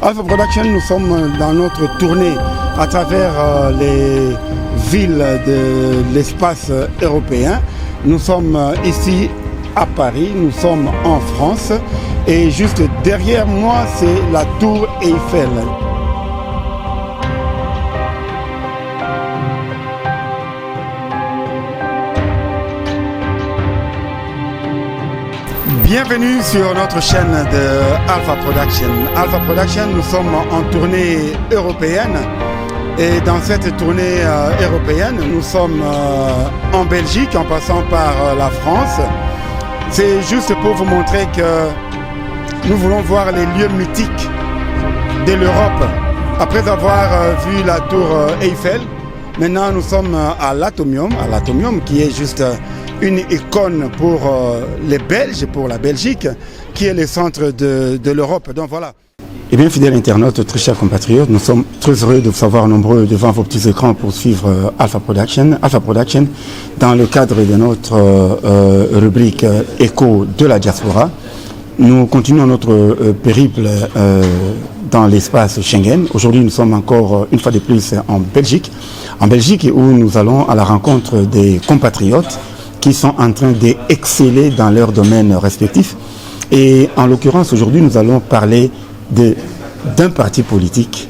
Alpha Production, nous sommes dans notre tournée à travers les villes de l'espace européen. Nous sommes ici à Paris, nous sommes en France et juste derrière moi c'est la tour Eiffel. Bienvenue sur notre chaîne de Alpha Production. Alpha Production, nous sommes en tournée européenne et dans cette tournée européenne, nous sommes en Belgique en passant par la France. C'est juste pour vous montrer que nous voulons voir les lieux mythiques de l'Europe. Après avoir vu la tour Eiffel, maintenant nous sommes à l'Atomium qui est juste une icône pour les Belges, pour la Belgique, qui est le centre de l'Europe. Donc voilà. Eh bien, fidèles internautes, très chers compatriotes, nous sommes très heureux de vous savoir nombreux devant vos petits écrans pour suivre Alpha Production. Alpha Production, dans le cadre de notre rubrique Écho de la diaspora, nous continuons notre périple dans l'espace Schengen. Aujourd'hui, nous sommes encore une fois de plus en Belgique où nous allons à la rencontre des compatriotes qui sont en train d'exceller dans leurs domaines respectifs. Et en l'occurrence, aujourd'hui, nous allons parler d'un parti politique,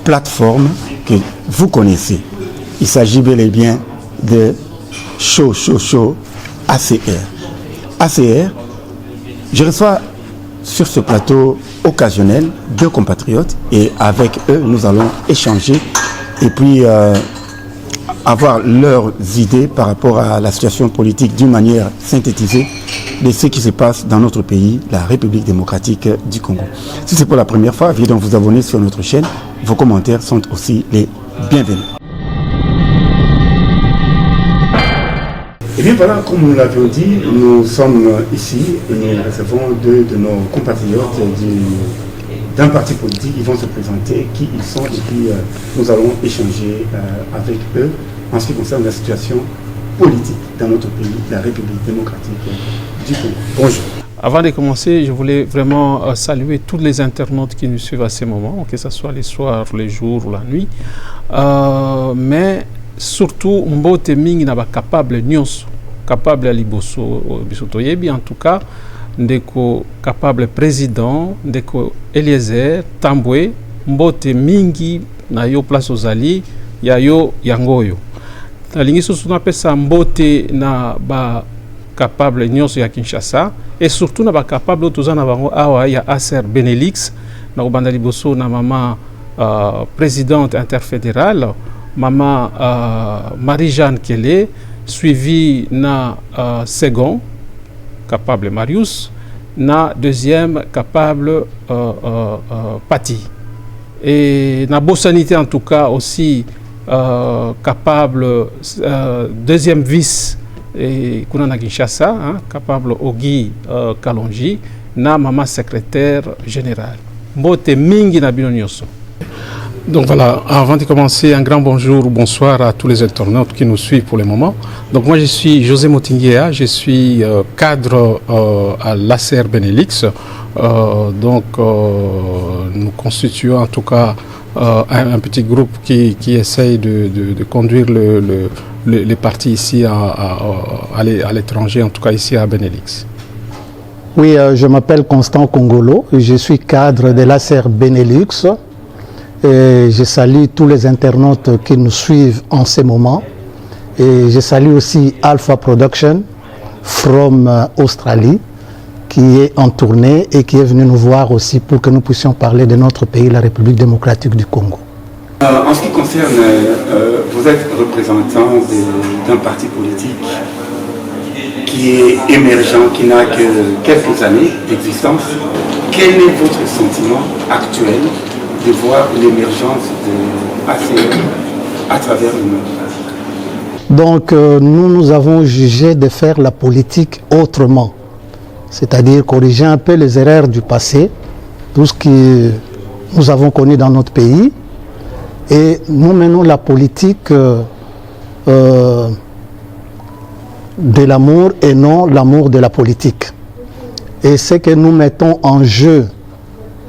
plateforme que vous connaissez. Il s'agit bel et bien de ACR. ACR, je reçois sur ce plateau occasionnel deux compatriotes et avec eux, nous allons échanger et puis avoir leurs idées par rapport à la situation politique d'une manière synthétisée de ce qui se passe dans notre pays, la République démocratique du Congo. Si c'est pour la première fois, veuillez donc vous abonner sur notre chaîne. Vos commentaires sont aussi les bienvenus. Et bien voilà, comme nous l'avions dit, nous sommes ici et nous recevons deux de nos compatriotes d'un parti politique. Ils vont se présenter qui ils sont et puis nous allons échanger avec eux en ce qui concerne la situation politique dans notre pays, la République démocratique du Congo. Bonjour. Avant de commencer, je voulais vraiment saluer tous les internautes qui nous suivent à ces moments, que ce soit les soirs, les jours ou la nuit. Mais surtout, mbote mingi na ba capable nyonso, capable à liboso bisotoyebi en tout cas, ndeko capable président, ndeko Eliezer Tambwe, mbote mingi na yo place ozali, ya yo yangoyo. Nalingi susu na pesa mbote na ba capable nyonso ya Kinshasa et surtout na ba capable tozana bango awa ya ACR Benelux na obanda liboso na mama présidente interfédérale mama Marie-Jeanne Kélé suivi na second capable Marius na deuxième capable Pati et na Bossanité en tout cas aussi capable deuxième vice et Kunana Kinshasa, hein, capable Ogi Kalonji, na maman secrétaire générale. Mbote mingi na bino nyonso. Donc voilà, avant de commencer, un grand bonjour ou bonsoir à tous les internautes qui nous suivent pour le moment. Donc moi je suis José Motinguea, je suis cadre à l'ACR Benelux. Nous constituons en tout cas un petit groupe qui essaye de conduire les partis ici à l'étranger, en tout cas ici à Benelux. Oui, je m'appelle Constant Congolo, je suis cadre de l'ACR Benelux et je salue tous les internautes qui nous suivent en ce moment et je salue aussi Alpha Production from Australie qui est en tournée et qui est venu nous voir aussi pour que nous puissions parler de notre pays, la République démocratique du Congo. En ce qui concerne, vous êtes représentant d'un parti politique qui est émergent, qui n'a que quelques années d'existence. Quel est votre sentiment actuel de voir l'émergence de ACR à travers le monde? Donc nous avons jugé de faire la politique autrement. C'est-à-dire corriger un peu les erreurs du passé, tout ce que nous avons connu dans notre pays. Et nous menons la politique de l'amour et non l'amour de la politique. Et ce que nous mettons en jeu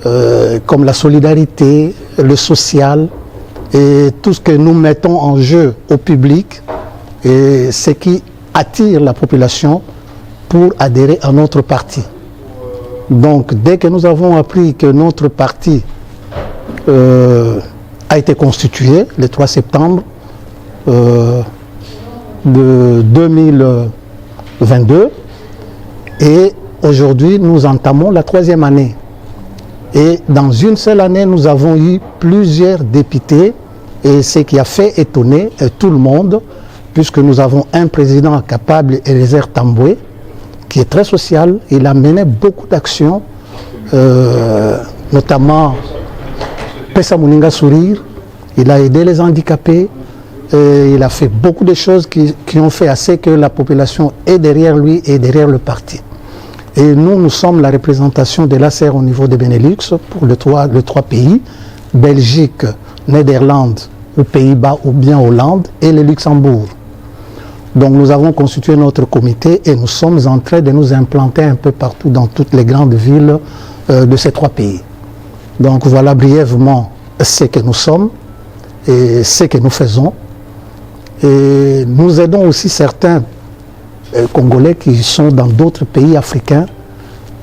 comme la solidarité, le social et tout ce que nous mettons en jeu au public, et ce qui attire la population pour adhérer à notre parti. Donc dès que nous avons appris que notre parti a été constitué le 3 septembre de 2022, et aujourd'hui nous entamons la 3e année. Et dans une seule année, nous avons eu plusieurs députés, et ce qui a fait étonner tout le monde, puisque nous avons un président capable, Eliezer Tambwe, qui est très social. Il a mené beaucoup d'actions, notamment Pesa Muninga Sourire. Il a aidé les handicapés. Il a fait beaucoup de choses qui ont fait assez que la population est derrière lui et derrière le parti. Et nous sommes la représentation de l'ACR au niveau des Benelux pour les trois pays, Belgique, Néderlande, aux Pays-Bas ou bien Hollande et le Luxembourg. Donc nous avons constitué notre comité et nous sommes en train de nous implanter un peu partout dans toutes les grandes villes de ces 3 pays. Donc voilà brièvement ce que nous sommes et ce que nous faisons. Et nous aidons aussi certains Congolais qui sont dans d'autres pays africains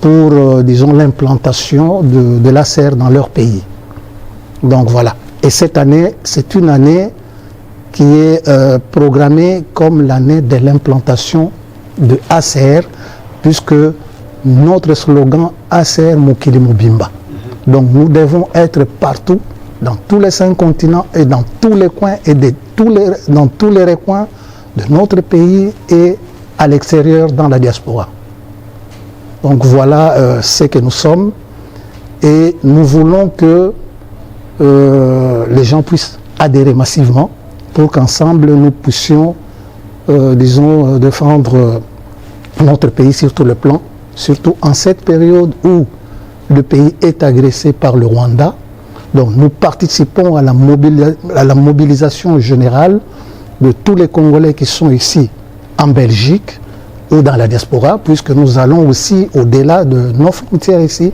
pour, disons, l'implantation de l'ACR dans leur pays. Donc voilà. Et cette année, c'est une année qui est programmée comme l'année de l'implantation de ACR, puisque notre slogan ACR Mokili Mobimba. Donc nous devons être partout, dans tous les 5 continents et dans tous les coins et dans tous les recoins de notre pays et à l'extérieur dans la diaspora. Donc voilà ce que nous sommes, et nous voulons que les gens puissent adhérer massivement pour qu'ensemble nous puissions, disons, défendre notre pays sur tout le plan, surtout en cette période où le pays est agressé par le Rwanda. Donc nous participons à la mobilisation générale de tous les Congolais qui sont ici en Belgique ou dans la diaspora, puisque nous allons aussi au-delà de nos frontières ici.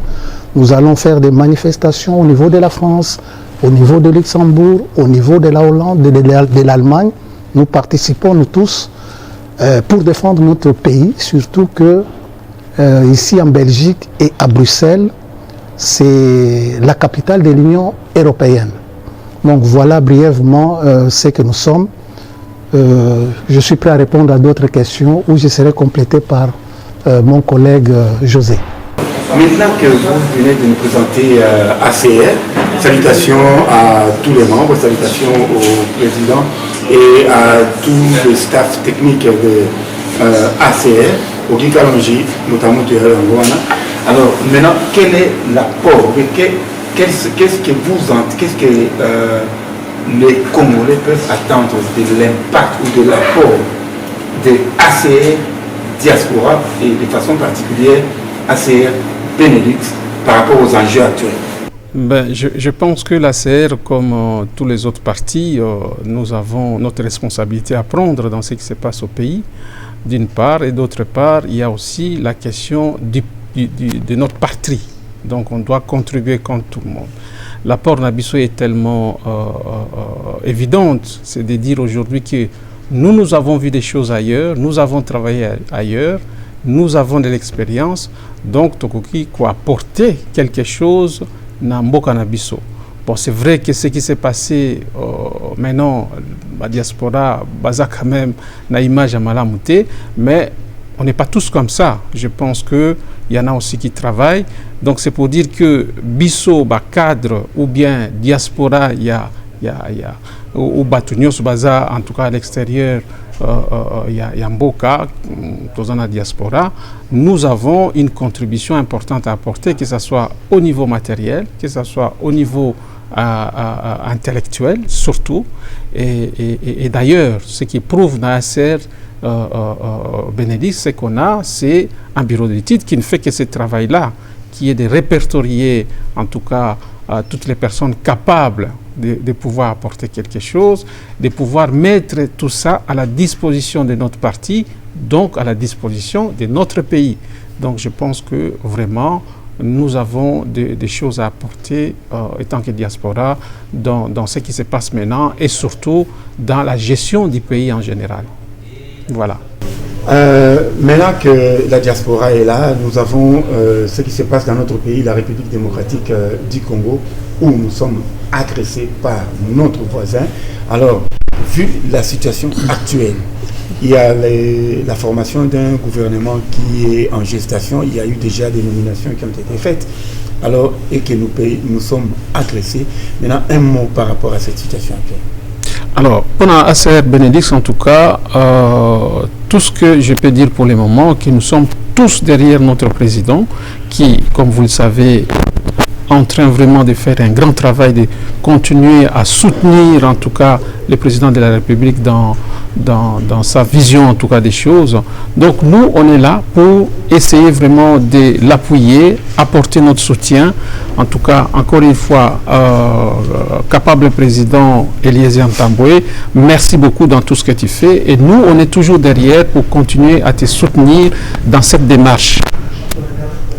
Nous allons faire des manifestations au niveau de la France, au niveau de Luxembourg, au niveau de la Hollande, de l'Allemagne. Nous participons, nous tous, pour défendre notre pays, surtout que ici en Belgique et à Bruxelles, c'est la capitale de l'Union européenne. Donc voilà brièvement ce que nous sommes. Je suis prêt à répondre à d'autres questions où je serai complété par mon collègue José. Maintenant que vous venez de nous présenter ACR, salutations à tous les membres, salutations au président et à tout le staff technique de ACR, au Gikalonji, notamment de Rangwana. Alors maintenant, quel est l'apport, qu'est-ce que les Congolais peuvent attendre de l'impact ou de l'apport de ACR Diaspora et de façon particulière ACR Benelux par rapport aux enjeux actuels? Je pense que l'ACR, comme tous les autres partis, nous avons notre responsabilité à prendre dans ce qui se passe au pays, d'une part, et d'autre part, il y a aussi la question de notre patrie. Donc on doit contribuer comme tout le monde. L'apport Nabiso est tellement évidente, c'est de dire aujourd'hui que nous avons vu des choses ailleurs, nous avons travaillé ailleurs, nous avons de l'expérience, donc Tokoki quoi apporter quelque chose dans Mboka Nabiso. Bon, c'est vrai que ce qui s'est passé maintenant, la diaspora, baza quand même na image à Malamouté, mais on n'est pas tous comme ça. Je pense qu'il y en a aussi qui travaillent. Donc c'est pour dire que Bisso, cadre ou bien diaspora, il y a ou Batunios Baza, en tout cas à l'extérieur, il y a Mboka, dans la diaspora, nous avons une contribution importante à apporter, que ce soit au niveau matériel, que ce soit au niveau intellectuel, surtout. Et d'ailleurs, ce qui prouve dans l'ACR Benelux, c'est qu'on a, c'est un bureau d'études qui ne fait que ce travail-là, qui est de répertorier, en tout cas, toutes les personnes capables de pouvoir apporter quelque chose, de pouvoir mettre tout ça à la disposition de notre parti, donc à la disposition de notre pays. Donc je pense que vraiment, nous avons des choses à apporter étant que diaspora dans ce qui se passe maintenant et surtout dans la gestion du pays en général. Voilà. Maintenant que la diaspora est là, nous avons ce qui se passe dans notre pays, la République démocratique du Congo, où nous sommes agressés par notre voisin. Alors, vu la situation actuelle, il y a la formation d'un gouvernement qui est en gestation, il y a eu déjà des nominations qui ont été faites, alors, et que nous sommes agressés. Maintenant, un mot par rapport à cette situation actuelle. Alors, pour ACR Benelux, en tout cas, tout ce que je peux dire pour le moment, que nous sommes tous derrière notre président, qui, comme vous le savez, en train vraiment de faire un grand travail, de continuer à soutenir en tout cas le président de la République dans sa vision en tout cas des choses. Donc nous, on est là pour essayer vraiment de l'appuyer, apporter notre soutien. En tout cas, encore une fois, capable président Eliezer Ntambwe, merci beaucoup dans tout ce que tu fais. Et nous, on est toujours derrière pour continuer à te soutenir dans cette démarche.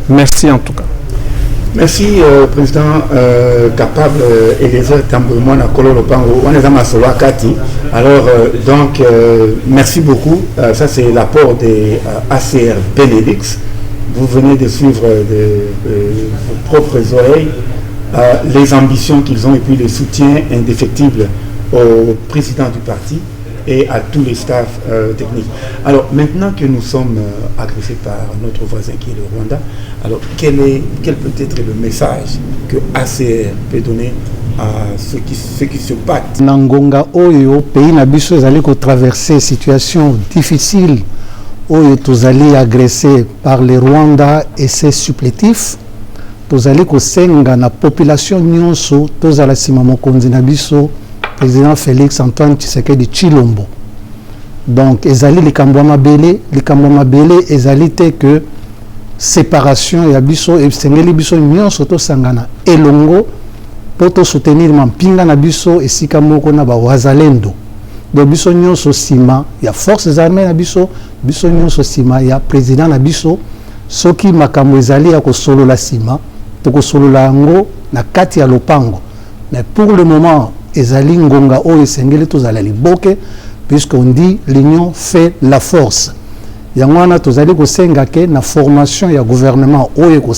Merci en tout cas. Merci, président capable Eliezer Ntambwe Mwana Kololo Pango. On est à Masowakati. Alors, donc, merci beaucoup. Ça, c'est l'apport des ACR Benelux. Vous venez de suivre de vos propres oreilles les ambitions qu'ils ont et puis le soutien indéfectible au président du parti et à tous les staffs techniques. Alors, maintenant que nous sommes agressés par notre voisin qui est le Rwanda, alors quel peut être le message que ACR peut donner à ceux qui se battent? Nangonga Oyo, pays Nabiso, allé traverser situation difficile, Oyo, tous allés agressés par les Rwandais et ses supplétifs, tous allés senga na population nyonso, tous allés simamo konzi Nabiso, président Félix Antoine Tshisekedi Chilombo. Donc, ezali likambo mabele, ezali te que séparation ya biso et sengeli biso nyonso to sangana elongo poto soutenir mampinga na biso esika moko na ba wazalendo. Donc biso nyonso sima ya forces armées na biso nyonso sima ya président na biso soki makambo ezali ya kosolola sima to kosolola yango na kati ya lopango. Mais pour le moment ezali ngonga o esengeli tozala liboke puisqu'on dit l'union fait la force. Yangwana tozali kosenga ke na formation ya gouvernement oyo ko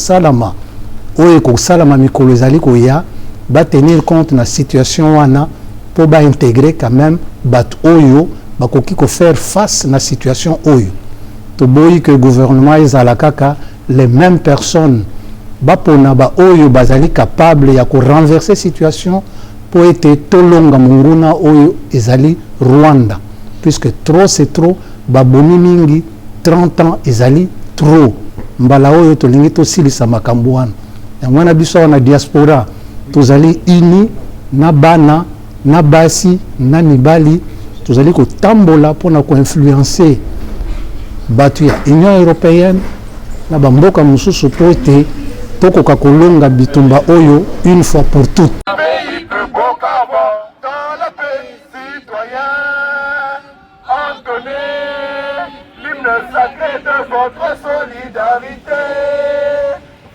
salama mikolo ezali ko ya ba tenir compte na situation wana pour ba intégrer quand même bat oyo bakoki ko faire face na situation oyo. To boyi que gouvernement ezala kaka les mêmes personnes ba pona ba oyo bazali capable ya ko renverser situation pour être tolonga munguna oyo ezali Rwanda, puisque trop c'est trop, baboni mingi 30 ans ezali trop. Mbala oyo tolingi to silisa makambo wana. Yangwana biso na diaspora tozali uni na bana na basi na mibali tozali ko tambola pona ko influencer batu ya Union européenne na bamboka mususu pote tokoka kolonga bitumba oyo une fois pour toutes. Sacré de votre solidarité,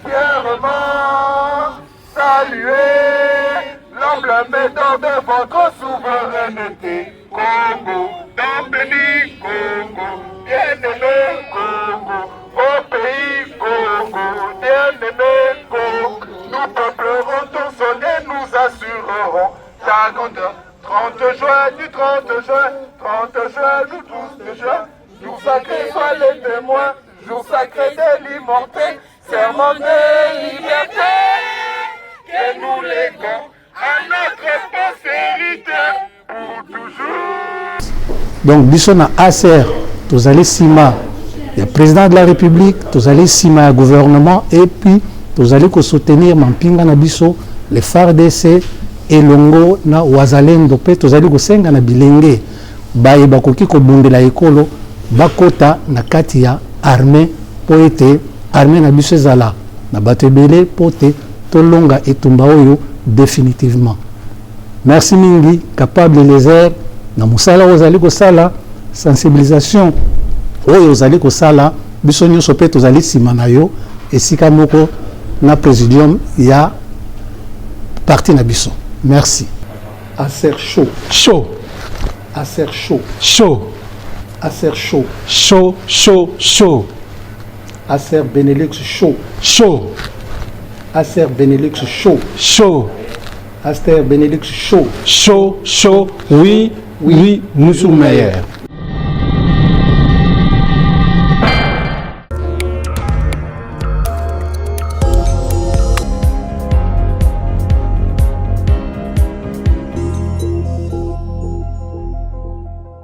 fièrement saluer l'emblème de votre souveraineté. Congo, dans béni Congo, bien-aimé Congo, au pays Congo, bien-aimé Congo, nous peuplerons ton son et nous assurerons ta grandeur. 30 juin, du 30 juin, nous tous de juin. Jour sacré soit les témoins, jour sacré de l'immortel, serment de liberté, que nous léguons à notre postérité pour toujours. Donc, Bissona ACR, tous allez sima, le président de la République, tous allez sima, le gouvernement, et puis tous allez soutenir Mampinga Nabiso, les FARDC, et Longo na Wazalendo, tous allez senga na bilenge, baye bakoki ko bundela ekolo. Bakota na kati ya armée po ete armée na biso ezala na bato ebele po te tolonga etumba oyo définitivement. Merci mingi capable Eliezer na mosala ozali kosala sensibilisation oyo ozali kosala biso nyonso pe tozali nsima na yo esika moko na présidium ya parti Nabiso. Merci. Acer chaud. Chaud. Acer chaud. Chaud. Acer chaud. Chaud, chaud, chaud. Acer Benelux chaud. Chaud. Acer Benelux chaud. Chaud. Acer Benelux chaud. Chaud, chaud. Oui, oui, nous sommes meilleurs.